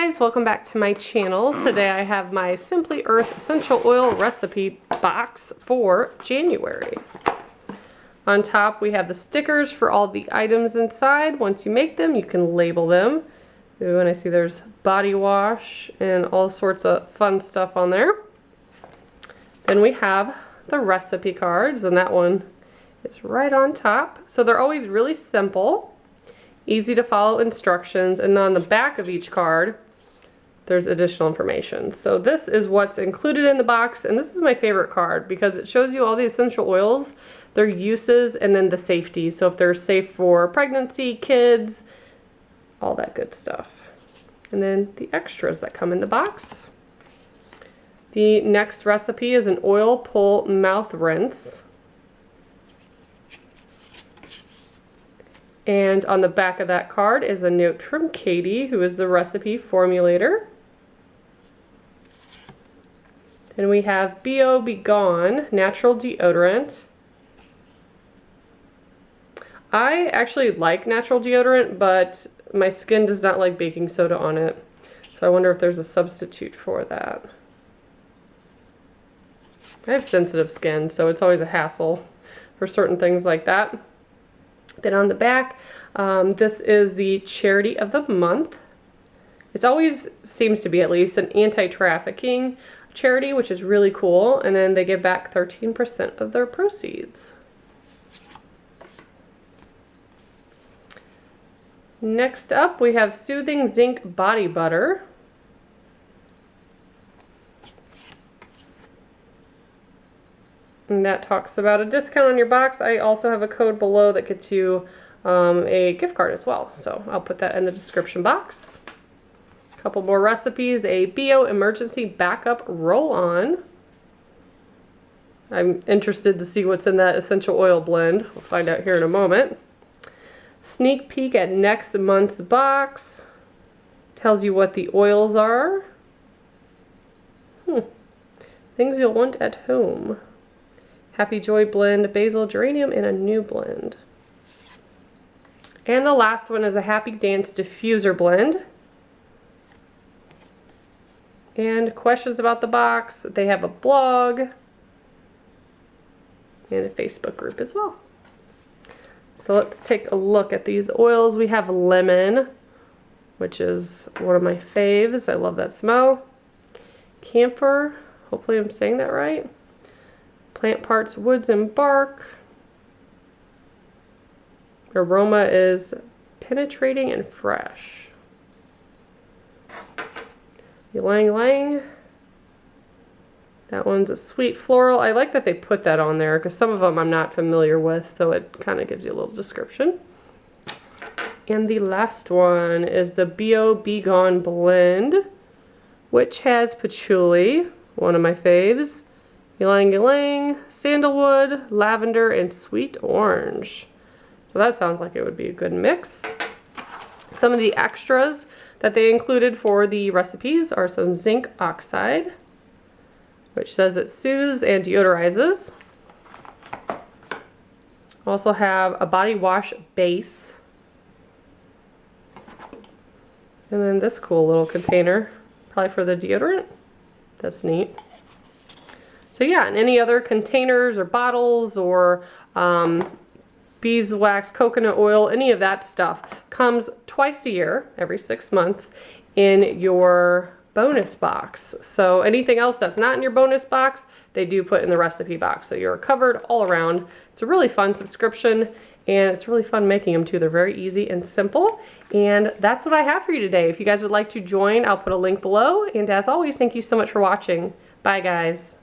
guys, welcome back to my channel. Today I have my Simply Earth Essential Oil Recipe box for January. On top we have the stickers for all the items inside. Once you make them, you can label them. Ooh, and I see there's body wash and all sorts of fun stuff on there. Then we have the recipe cards, and that one is right on top. So they're always really simple, easy to follow instructions, and on the back of each card there's additional information. So this is what's included in the box, and this is my favorite card because it shows you all the essential oils, their uses, and then the safety. So if they're safe for pregnancy, kids, all that good stuff. And then the extras that come in the box. The next recipe is an oil pull mouth rinse. And on the back of that card is a note from Katie, who is the recipe formulator. Then we have B.O. Be Gone natural deodorant. I actually like natural deodorant, but my skin does not like baking soda on it. So I wonder if there's a substitute for that. I have sensitive skin, so it's always a hassle for certain things like that. Then on the back, this is the charity of the month. It always seems to be, at least, an anti-trafficking charity, which is really cool. And then they give back 13% of their proceeds. Next up, we have Soothing Zinc Body Butter. And that talks about a discount on your box. I also have a code below that gets you a gift card as well. So I'll put that in the description box. A couple more recipes. A B.O. Emergency Backup Roll-On. I'm interested to see what's in that essential oil blend. We'll find out here in a moment. Sneak peek at next month's box. Tells you what the oils are. Things you'll want at home. Happy Joy blend, basil, geranium, and a new blend. And the last one is a Happy Dance diffuser blend. And questions about the box. They have a blog and a Facebook group as well. So let's take a look at these oils. We have lemon, which is one of my faves. I love that smell. Camphor, hopefully I'm saying that right. Plant parts, woods and bark. Aroma is penetrating and fresh. Ylang Ylang. That one's a sweet floral. I like that they put that on there because some of them I'm not familiar with, so it kind of gives you a little description. And the last one is the B.O. Be Gone blend, which has patchouli, one of my faves. Ylang Ylang, sandalwood, lavender, and sweet orange. So that sounds like it would be a good mix. Some of the extras that they included for the recipes are some zinc oxide, which says it soothes and deodorizes. Also have a body wash base. And then this cool little container, probably for the deodorant. That's neat. So yeah, and any other containers or bottles or beeswax, coconut oil, any of that stuff comes twice a year, every 6 months, in your bonus box. So anything else that's not in your bonus box, they do put in the recipe box. So you're covered all around. It's a really fun subscription, and it's really fun making them too. They're very easy and simple. And that's what I have for you today. If you guys would like to join, I'll put a link below. And as always, thank you so much for watching. Bye, guys.